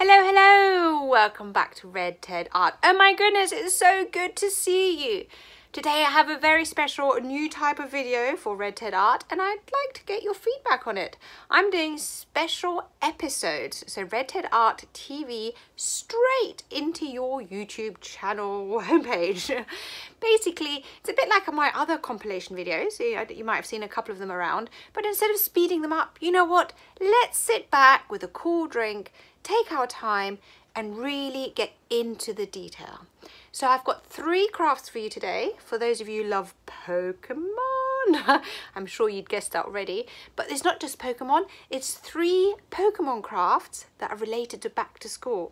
Hello, hello! Welcome back to Red Ted Art. Oh my goodness, it's so good to see you. Today I have a very special new type of video for Red Ted Art and I'd like to get your feedback on it. I'm doing special episodes, so Red Ted Art TV straight into your YouTube channel homepage. Basically, it's a bit like my other compilation videos. You might have seen a couple of them around, but instead of speeding them up, you know what? Let's sit back with a cool drink, take our time and really get into the detail. So I've got 3 crafts for you today. For those of you who love Pokemon, I'm sure you'd guessed that already, but it's not just Pokemon, it's 3 Pokemon crafts that are related to back to school.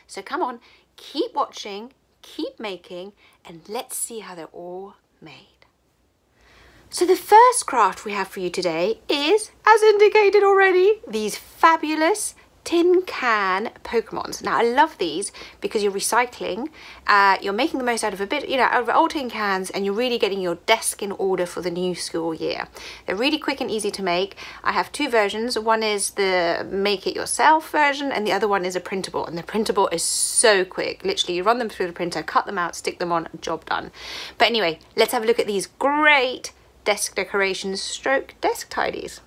So come on, keep watching, keep making, and let's see how they're all made. So the first craft we have for you today is, as indicated already, these fabulous tin can Pokemons. Now I love these because you're recycling, you're making the most out of out of old tin cans, and you're really getting your desk in order for the new school year. They're really quick and easy to make. I have 2 versions. One is the make it yourself version and the other one is a printable, and the printable is so quick. Literally you run them through the printer, cut them out, stick them on, job done. But anyway, let's have a look at these great desk decorations stroke desk tidies.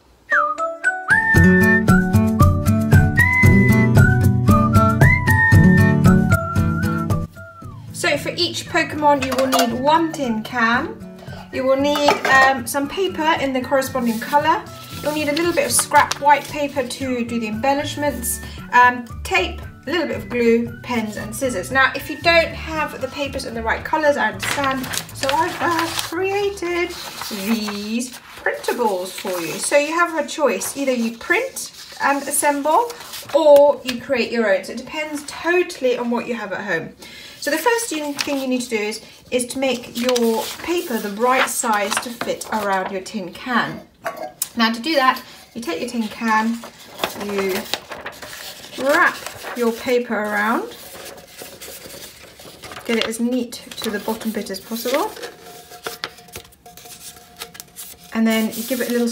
So for each Pokemon you will need 1 tin can, you will need some paper in the corresponding colour, you'll need a little bit of scrap white paper to do the embellishments, tape, a little bit of glue, pens and scissors. Now if you don't have the papers in the right colours, I understand, so I have created these printables for you. So you have a choice, either you print and assemble or you create your own, so it depends totally on what you have at home. So the first thing you need to do is to make your paper the right size to fit around your tin can. Now to do that, you take your tin can, you wrap your paper around, get it as neat to the bottom bit as possible, and then you give it a little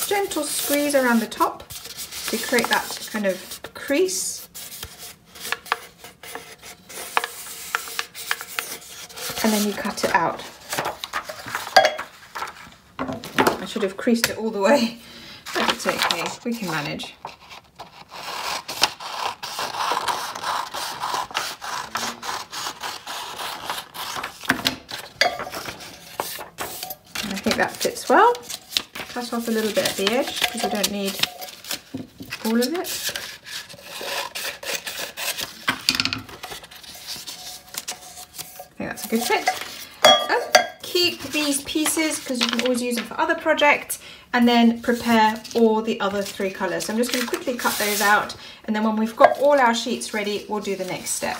gentle squeeze around the top to create that kind of crease. And then you cut it out. I should have creased it all the way, but it's okay, we can manage. And I think that fits well. Cut off a little bit at the edge because we don't need all of it. That's a good fit. Keep these pieces because you can always use them for other projects, and then prepare all the other 3 colours. So I'm just going to quickly cut those out, and then when we've got all our sheets ready, we'll do the next step.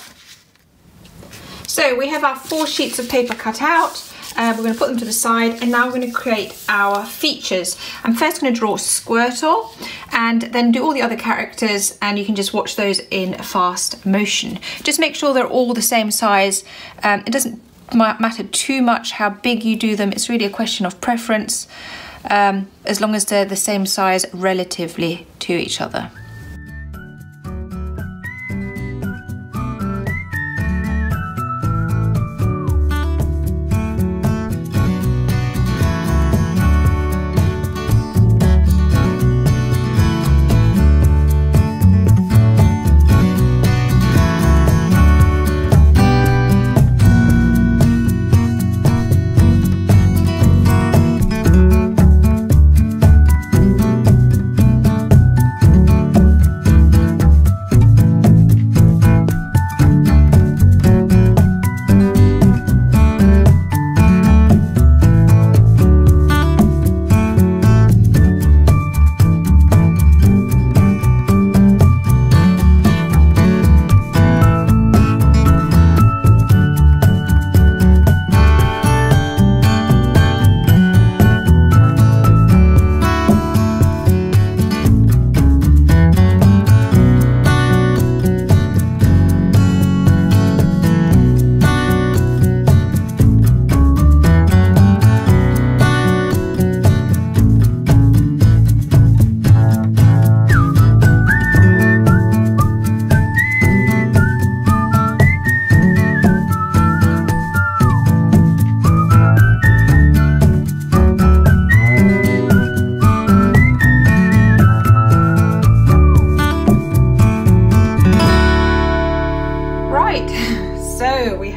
So we have our 4 sheets of paper cut out. We're going to put them to the side, and now we're going to create our features. I'm first going to draw Squirtle and then do all the other characters, and you can just watch those in fast motion. Just make sure they're all the same size. It doesn't matter too much how big you do them. It's really a question of preference, as long as they're the same size relatively to each other.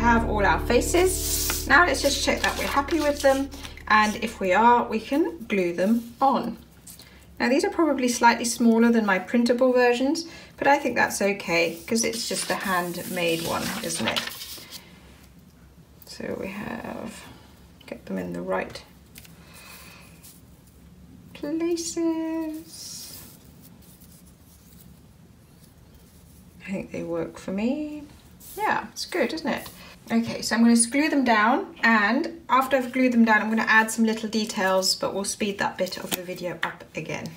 have all our faces. Now let's just check that we're happy with them, and if we are, we can glue them on. Now these are probably slightly smaller than my printable versions, but I think that's okay because it's just a handmade one, isn't it? So we have, get them in the right places. I think they work for me. Yeah, it's good, isn't it? Okay, so I'm going to glue them down, and after I've glued them down, I'm going to add some little details, but we'll speed that bit of the video up again.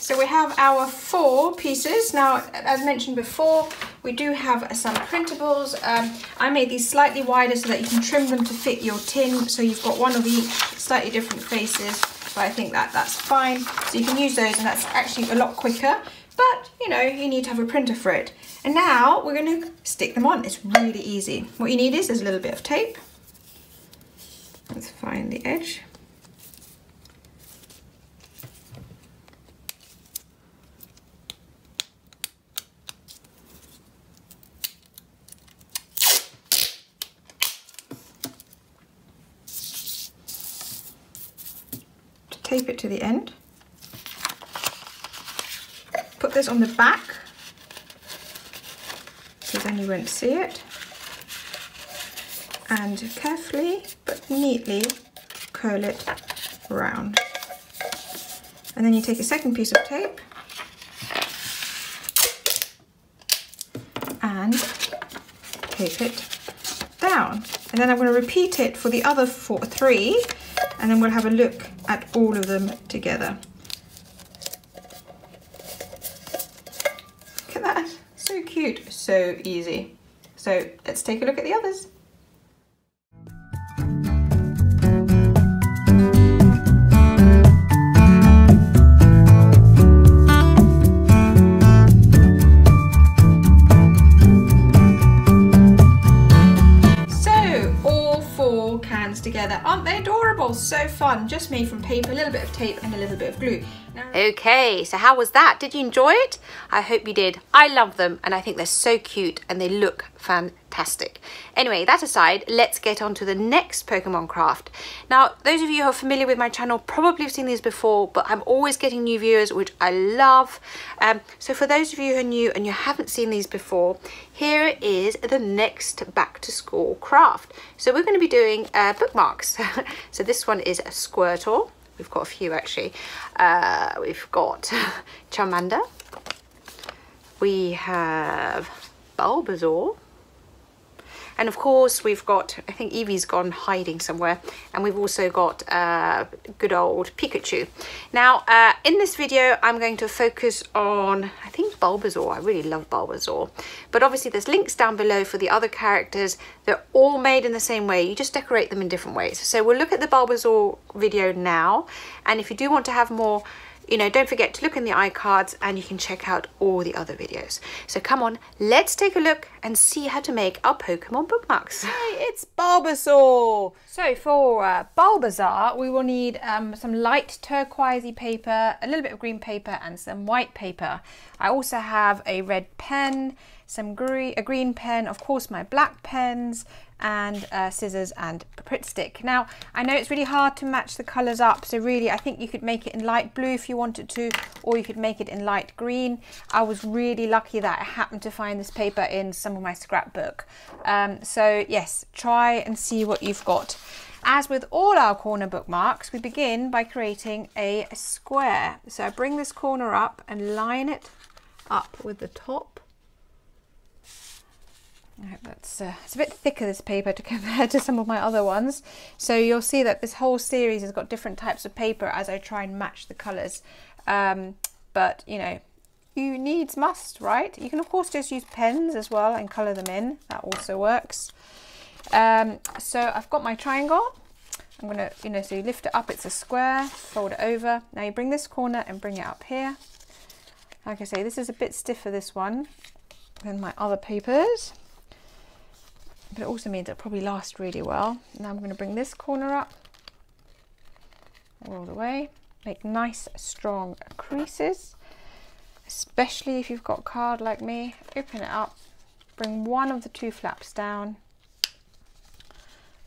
So we have our 4 pieces. Now, as mentioned before, we do have some printables. I made these slightly wider so that you can trim them to fit your tin. So you've got one of each, slightly different faces, but I think that's fine. So you can use those, and that's actually a lot quicker, but you know, you need to have a printer for it. And now we're going to stick them on. It's really easy. What you need is a little bit of tape. Let's find the edge. Tape it to the end. Put this on the back, so then you won't see it. And carefully but neatly curl it around. And then you take a second piece of tape and tape it down. And then I'm going to repeat it for the other 3, and then we'll have a look at all of them together. Look at that, so cute, so easy. So let's take a look at the others. Together. Aren't they adorable? So fun. Just made from paper, a little bit of tape and a little bit of glue. Okay, so how was that? Did you enjoy it? I hope you did. I love them, and I think they're so cute and they look fantastic. Anyway, that aside, let's get on to the next Pokemon craft. Now, those of you who are familiar with my channel probably have seen these before, but I'm always getting new viewers, which I love. So for those of you who are new and you haven't seen these before, here is the next back to school craft. So we're going to be doing bookmarks. So this one is a Squirtle. We've got a few actually. We've got Charmander. We have Bulbasaur. And of course we've got, I think Evie's gone hiding somewhere. And we've also got good old Pikachu. Now in this video I'm going to focus on, I think Bulbasaur. I really love Bulbasaur. But obviously there's links down below for the other characters. They're all made in the same way. You just decorate them in different ways. So we'll look at the Bulbasaur video now. And if you do want to have more, you know, don't forget to look in the iCards and you can check out all the other videos. So come on, let's take a look and see how to make our Pokemon bookmarks. Hey, it's Bulbasaur! So for Bulbasaur, we will need some light turquoisey paper, a little bit of green paper and some white paper. I also have a red pen, a green pen, of course my black pens, and scissors and a Pritt stick. Now I know it's really hard to match the colours up, so really I think you could make it in light blue if you wanted to, or you could make it in light green. I was really lucky that I happened to find this paper in some of my scrapbook. So yes, try and see what you've got. As with all our corner bookmarks, we begin by creating a square. So I bring this corner up and line it up with the top. I hope that's it's a bit thicker, this paper, to compare to some of my other ones. So you'll see that this whole series has got different types of paper as I try and match the colours. But you know, you needs must, right? You can of course just use pens as well and colour them in. That also works. So I've got my triangle. I'm gonna, you know, so you lift it up, it's a square, fold it over. Now you bring this corner and bring it up here. Like I say, this is a bit stiffer, this one, than my other papers. But it also means it'll probably last really well. Now I'm going to bring this corner up all the way. Make nice strong creases, especially if you've got card like me. Open it up, bring one of the two flaps down,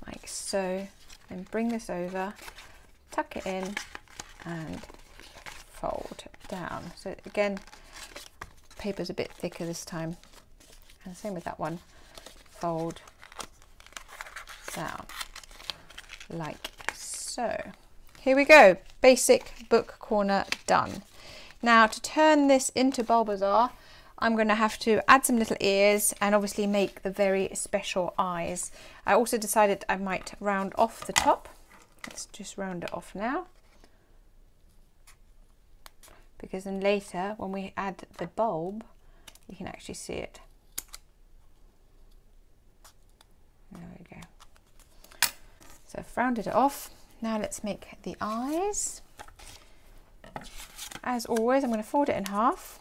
like so. Then bring this over, tuck it in and fold down. So again, paper's a bit thicker this time. And same with that one. Fold down like so. Here we go, basic book corner done. Now to turn this into Bulbasaur, I'm going to have to add some little ears and obviously make the very special eyes. I also decided I might round off the top. Let's just round it off now, because then later when we add the bulb you can actually see it. There we go. So I've rounded it off. Now let's make the eyes. As always, I'm going to fold it in half.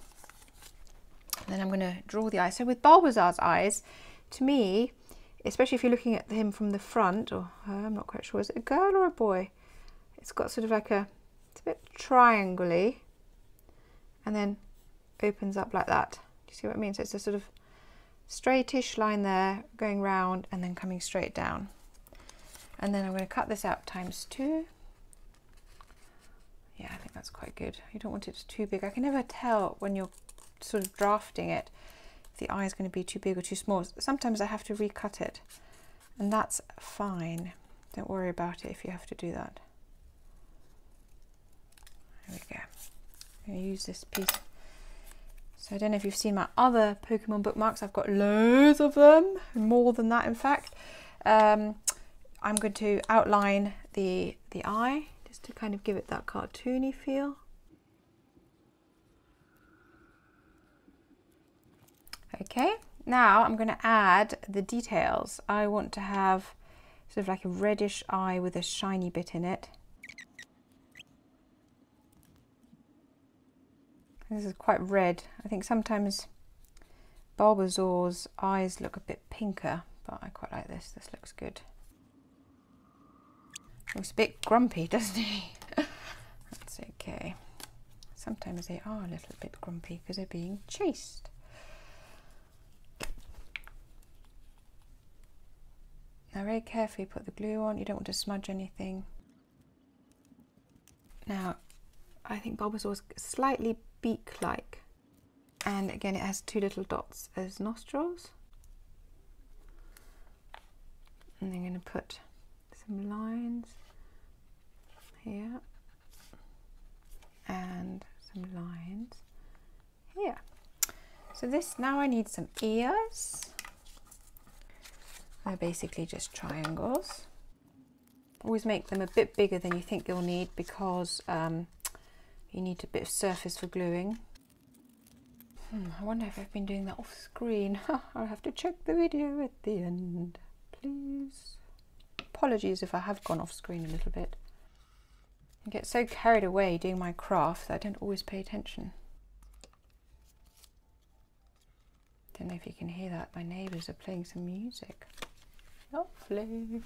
And then I'm going to draw the eyes. So with Bulbasaur's eyes, to me, especially if you're looking at him from the front, or I'm not quite sure, is it a girl or a boy? It's got sort of like it's a bit triangle-y, and then opens up like that. Do you see what I mean? So it's a sort of straightish line there, going round and then coming straight down. And then I'm going to cut this out ×2. Yeah, I think that's quite good. You don't want it too big. I can never tell when you're sort of drafting it if the eye is going to be too big or too small. Sometimes I have to recut it, and that's fine. Don't worry about it if you have to do that. There we go. I'm going to use this piece. So I don't know if you've seen my other Pokemon bookmarks. I've got loads of them, more than that in fact. I'm going to outline the eye just to kind of give it that cartoony feel. Okay, now I'm going to add the details. I want to have sort of like a reddish eye with a shiny bit in it. This is quite red. I think sometimes Bulbasaur's eyes look a bit pinker, but I quite like this. This looks good. Looks a bit grumpy, doesn't he? That's okay. Sometimes they are a little bit grumpy because they're being chased. Now very carefully put the glue on. You don't want to smudge anything. Now I think Bulbasaur's slightly beak-like, and again it has two little dots as nostrils. And I'm going to put some lines here and some lines here. So this, now I need some ears. They're basically just triangles. Always make them a bit bigger than you think you'll need, because you need a bit of surface for gluing. I wonder if I've been doing that off screen. I'll have to check the video at the end, please. Apologies if I have gone off screen a little bit. I get so carried away doing my craft that I don't always pay attention. Don't know if you can hear that. My neighbours are playing some music. Lovely.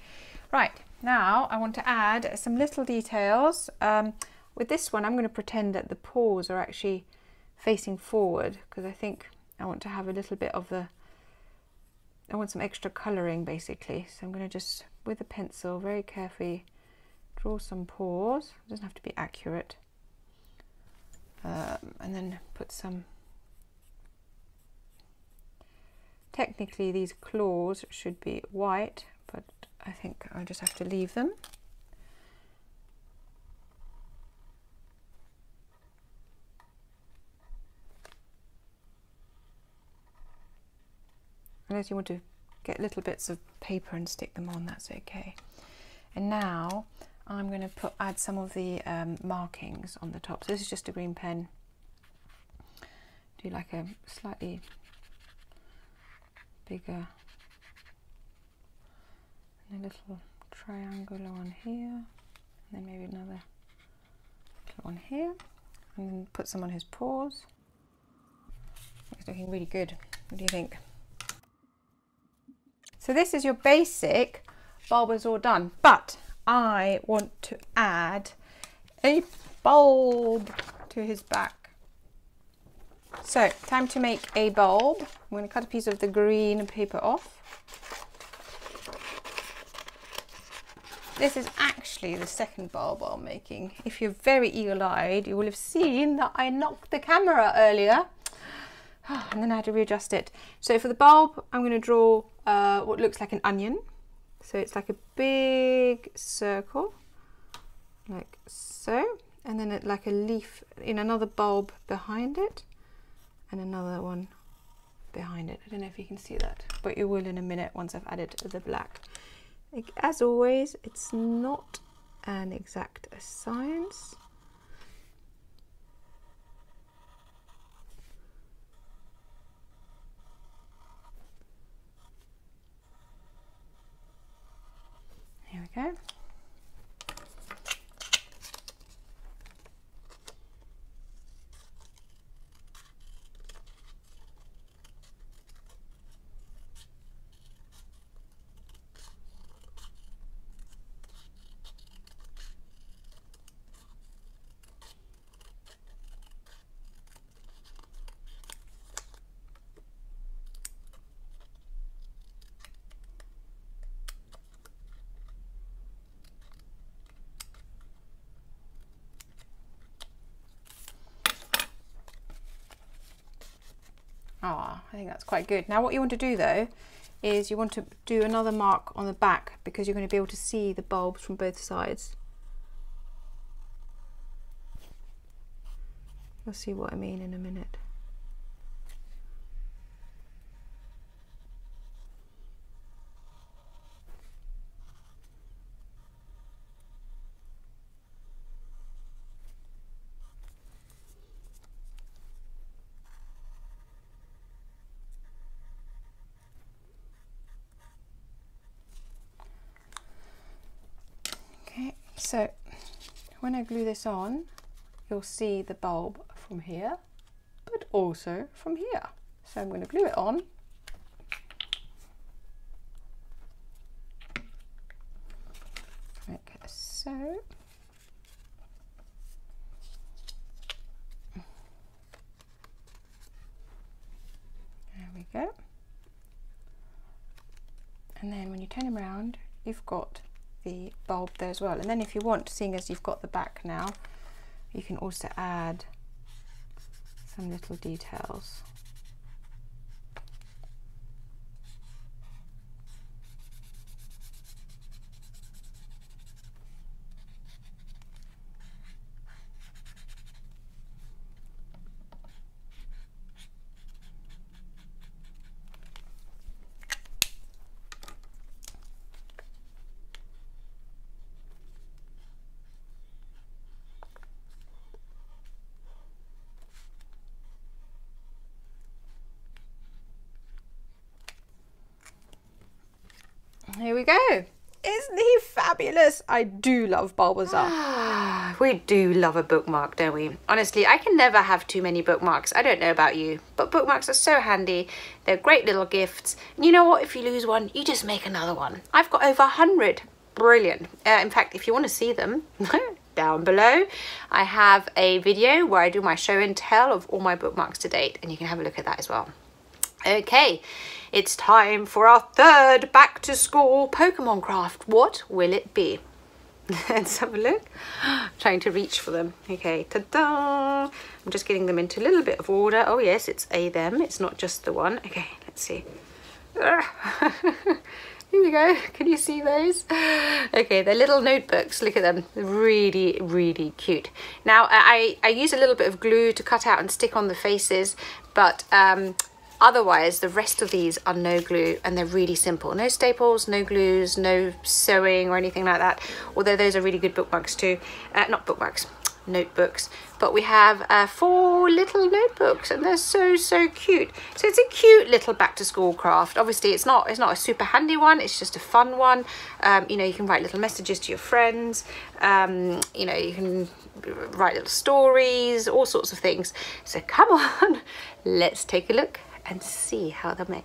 Right, now I want to add some little details. With this one, I'm going to pretend that the paws are actually facing forward, because I think I want to have a little bit of I want some extra colouring basically. So I'm going to just, with a pencil, very carefully draw some paws. It doesn't have to be accurate. And then put some, technically these claws should be white, but I think I just have to leave them. Unless you want to get little bits of paper and stick them on, that's okay. And now I'm going to add some of the markings on the top. So this is just a green pen. Do like a slightly bigger, and a little triangular one here, and then maybe another little one here, and then put some on his paws. It's looking really good. What do you think? So this is your basic Bulbasaur done, but I want to add a bulb to his back. So time to make a bulb. I'm going to cut a piece of the green paper off. This is actually the second bulb I'm making. If you're very eagle-eyed, you will have seen that I knocked the camera earlier. And then I had to readjust it. So for the bulb, I'm going to draw what looks like an onion. So it's like a big circle, like so. And then like a leaf in another bulb behind it. And another one behind it. I don't know if you can see that, but you will in a minute once I've added the black. As always, it's not an exact science. Here we go. I think that's quite good. Now what you want to do though is you want to do another mark on the back, because you're going to be able to see the bulbs from both sides. You'll see what I mean in a minute. So when I glue this on, you'll see the bulb from here, but also from here. So I'm going to glue it on. Like so. There we go. And then when you turn them around, you've got the bulb there as well. And then if you want, seeing as you've got the back now, you can also add some little details. Here we go. Isn't he fabulous? I do love Bulbasaur. We do love a bookmark, don't we? Honestly, I can never have too many bookmarks. I don't know about you, but bookmarks are so handy. They're great little gifts. And you know what? If you lose one, you just make another one. I've got over 100. Brilliant. In fact, if you want to see them, down below, I have a video where I do my show and tell of all my bookmarks to date, and you can have a look at that as well. Okay, it's time for our third back to school Pokemon craft. What will it be? Let's have a look. Trying to reach for them. Okay, ta-da! I'm just getting them into a little bit of order. Oh yes, it's a them. It's not just the one. Okay, let's see. Here we go. Can you see those? Okay, they're little notebooks. Look at them. They're really, really cute. Now, I use a little bit of glue to cut out and stick on the faces, but Otherwise, the rest of these are no glue and they're really simple. No staples, no glues, no sewing or anything like that. Although those are really good bookmarks too. Not bookmarks, notebooks. But we have 4 little notebooks and they're so cute. So it's a cute little back to school craft. Obviously it's not a super handy one, it's just a fun one. You know, you can write little messages to your friends. You know, you can write little stories, all sorts of things. So come on, let's take a look and see how they're made.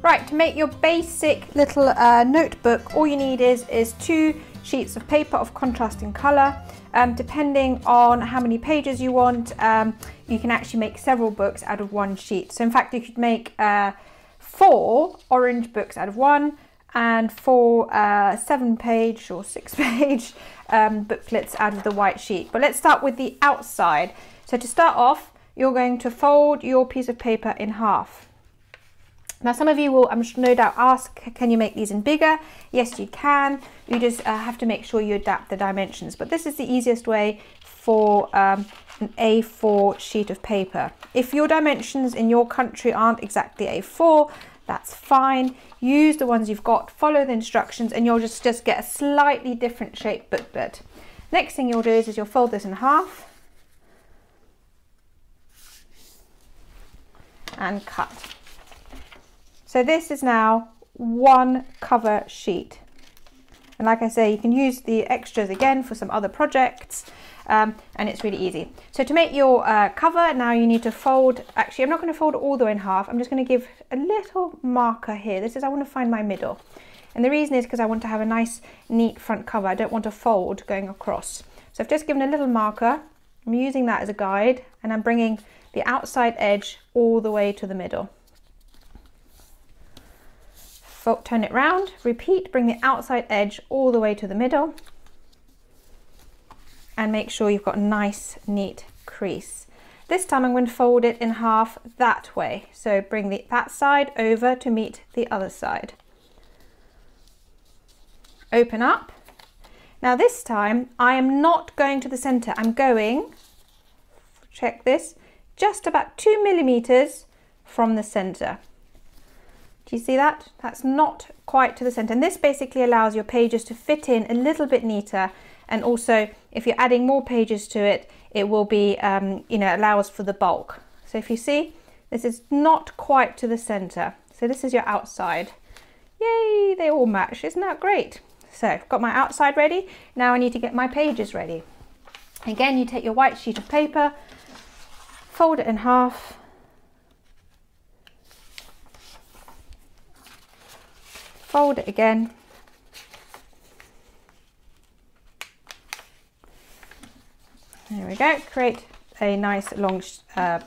Right, to make your basic little notebook, all you need is 2 sheets of paper of contrasting colour. Depending on how many pages you want, you can actually make several books out of 1 sheet. So in fact, you could make 4 orange books out of 1 and 4 7-page or 6-page booklets out of the white sheet. But let's start with the outside. So to start off, you're going to fold your piece of paper in half. Now some of you will, I'm no doubt, ask, can you make these in bigger? Yes, you can. You just have to make sure you adapt the dimensions. But this is the easiest way for an A4 sheet of paper. If your dimensions in your country aren't exactly A4, that's fine. Use the ones you've got, follow the instructions, and you'll just get a slightly different shaped booklet. Next thing you'll do is you'll fold this in half and cut. So this is now 1 cover sheet. And like I say, you can use the extras again for some other projects, and it's really easy. So to make your cover, now you need to fold, actually I'm not going to fold it all the way in half, I'm just going to give a little marker here. This is, I want to find my middle. And the reason is because I want to have a nice neat front cover. I don't want a fold going across. So I've just given a little marker, I'm using that as a guide, and I'm bringing the outside edge all the way to the middle. Turn it round, repeat, bring the outside edge all the way to the middle and make sure you've got a nice neat crease. This time I'm going to fold it in half that way, so bring that side over to meet the other side. Open up. Now this time I am not going to the center, I'm going, check this, just about 2 millimeters from the center. Do you see that? That's not quite to the center. And this basically allows your pages to fit in a little bit neater. And also, if you're adding more pages to it, it will be, you know, allows for the bulk. So if you see, this is not quite to the center. So this is your outside. Yay, they all match. Isn't that great? So I've got my outside ready. Now I need to get my pages ready. Again, you take your white sheet of paper, fold it in half, fold it again, there we go, create a nice long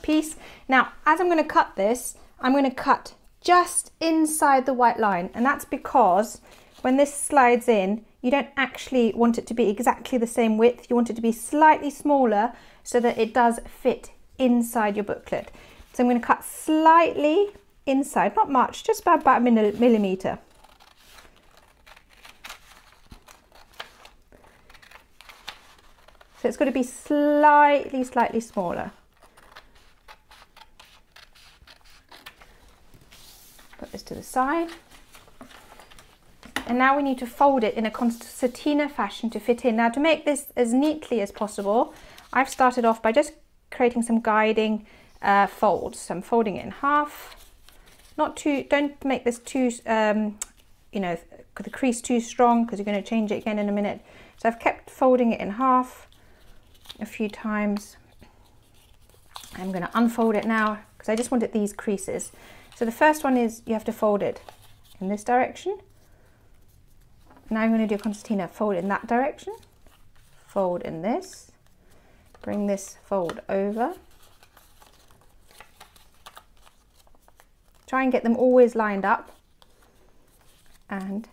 piece. Now as I'm going to cut this, I'm going to cut just inside the white line, and that's because when this slides in, you don't actually want it to be exactly the same width, you want it to be slightly smaller so that it does fit inside your booklet. So I'm going to cut slightly inside, not much, just about a millimeter. So it's got to be slightly smaller. Put this to the side. And now we need to fold it in a concertina fashion to fit in. Now to make this as neatly as possible, I've started off by just creating some guiding folds. So I'm folding it in half. Not too, don't make this too, you know, the crease too strong because you're going to change it again in a minute. So I've kept folding it in half a few times. I'm going to unfold it now because I just wanted these creases. So the first one is you have to fold it in this direction. Now I'm going to do a concertina, fold in that direction, fold in this, bring this fold over. Try and get them always lined up, and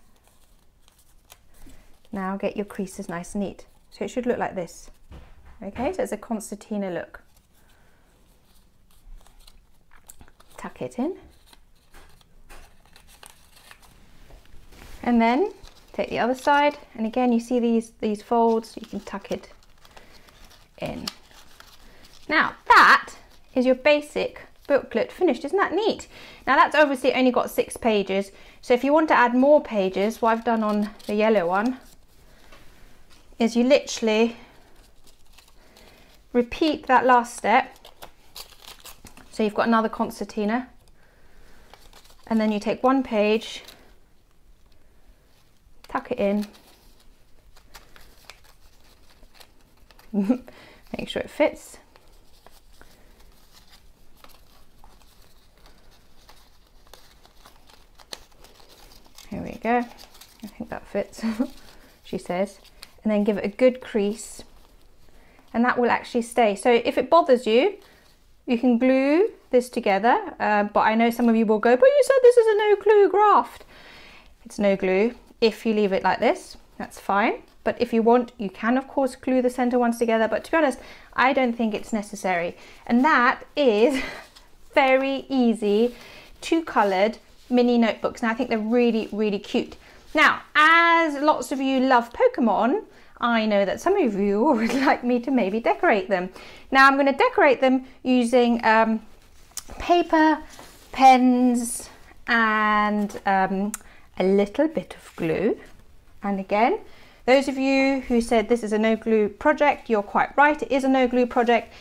now get your creases nice and neat. So it should look like this. Okay, so it's a concertina look. Tuck it in. And then take the other side, and again you see these folds, you can tuck it in. Now that is your basic booklet finished. Isn't that neat? Now that's obviously only got 6 pages, so if you want to add more pages, what I've done on the yellow one is you literally repeat that last step. So you've got another concertina, and then you take 1 page, tuck it in, make sure it fits. Here we go, I think that fits, she says. And then give it a good crease, and that will actually stay. So if it bothers you, you can glue this together, but I know some of you will go, but you said this is a no glue graft. It's no glue. If you leave it like this, that's fine. But if you want, you can of course glue the center ones together, but to be honest, I don't think it's necessary. And that is very easy, 2-colored mini notebooks. Now I think they're really, really cute. Now, as lots of you love Pokemon, I know that some of you would like me to maybe decorate them. Now I'm going to decorate them using paper, pens, and a little bit of glue. And again, those of you who said this is a no glue project, you're quite right, it is a no glue project.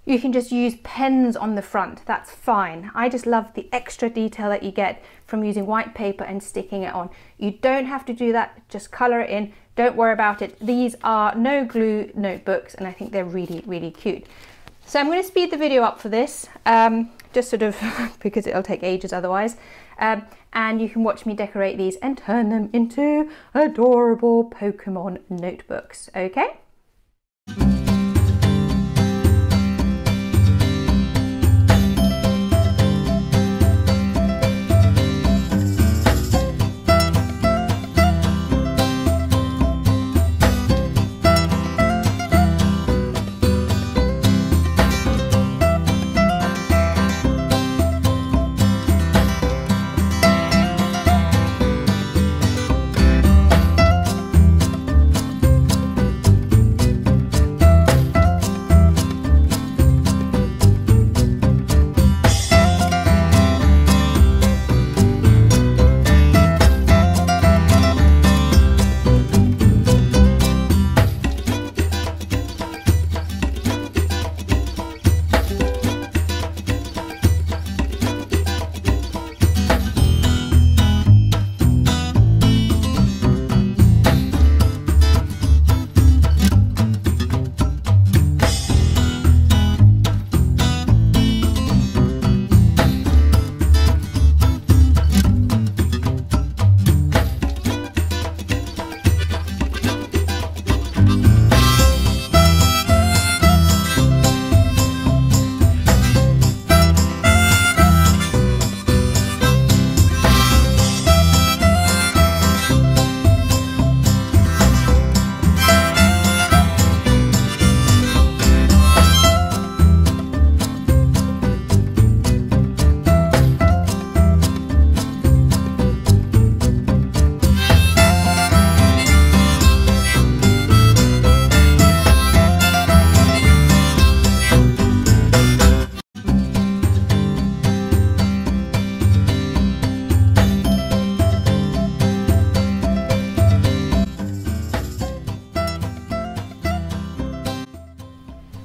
You can just use pens on the front, that's fine. I just love the extra detail that you get from using white paper and sticking it on. You don't have to do that, just colour it in, don't worry about it. These are no glue notebooks, and I think they're really, really cute. So I'm going to speed the video up for this, just sort of because it'll take ages otherwise. And you can watch me decorate these and turn them into adorable Pokemon notebooks, okay?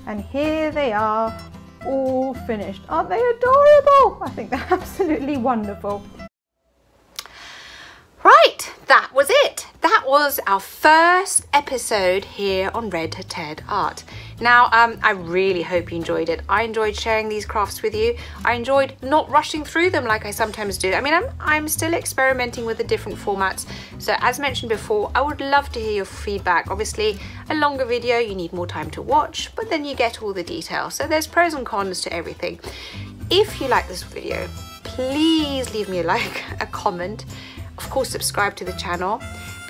And here they are, all finished. Aren't they adorable? I think they're absolutely wonderful. Right, that was it. That was our first episode here on Red Ted Art. Now, I really hope you enjoyed it. I enjoyed sharing these crafts with you. I enjoyed not rushing through them like I sometimes do. I mean, I'm still experimenting with the different formats. So as mentioned before, I would love to hear your feedback. Obviously, a longer video, you need more time to watch, but then you get all the details. So there's pros and cons to everything. If you like this video, please leave me a like, a comment. Of course, subscribe to the channel.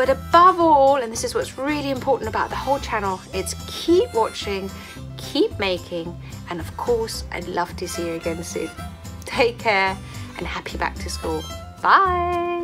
But above all, and this is what's really important about the whole channel, it's keep watching, keep making, and of course, I'd love to see you again soon. Take care and happy back to school. Bye.